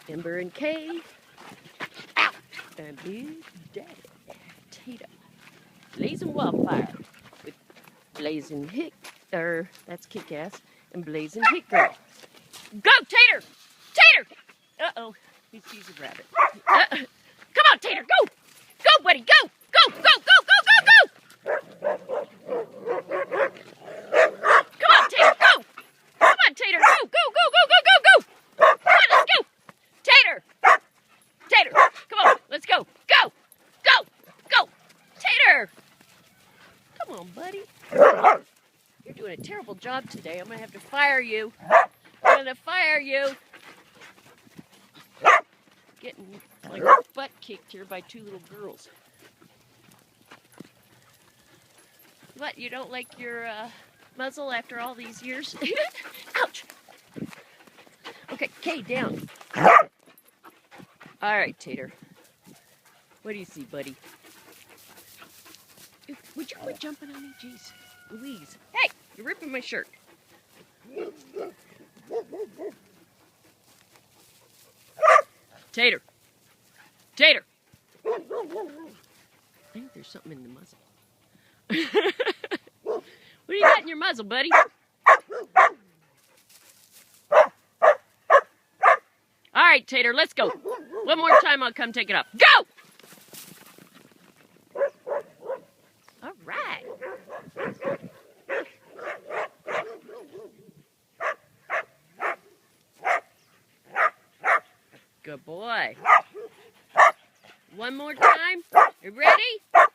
Ember and Kay. Ow! And Big Daddy Tater. Blazin' Wildfire with Blazin' that's Kick-Ass, and Blazin' Hit Girl. Go, Tater! Tater! Uh-oh, he sees a rabbit. Come on, Tater, go! Go, buddy, go! Go, go, go, go, go, go! Come on, Tater, go! Come on, Tater, go, go, go, go, go, go, go! Come on, let's go! Tater! Tater, come on, let's go! Go! Go! Go! Tater! Come on, buddy. You're doing a terrible job today. I'm going to have to fire you. I'm going to fire you. Getting my butt kicked here by two little girls. What, you don't like your muzzle after all these years? Ouch! Okay, Kay, down. All right, Tater. What do you see, buddy? Would you quit jumping on me? Jeez. Louise. Hey, you're ripping my shirt. Tater. Tater. I think there's something in the muzzle. What do you got in your muzzle, buddy? All right, Tater, let's go. One more time, I'll come take it off. Go! All right. Good boy. One more time. You ready? Go.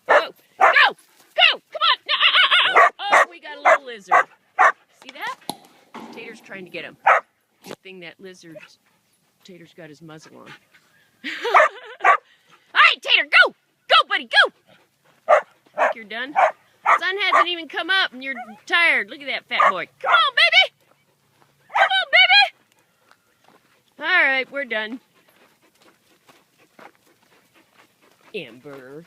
Go! Go! Come on! No, oh, we got a little lizard. See that? Tater's trying to get him. Good thing that Tater's got his muzzle on. All right, Tater, go! Go, buddy, go! Think you're done? The sun hasn't even come up and you're tired. Look at that fat boy. Come on, baby! Come on, baby! All right, we're done. Ember.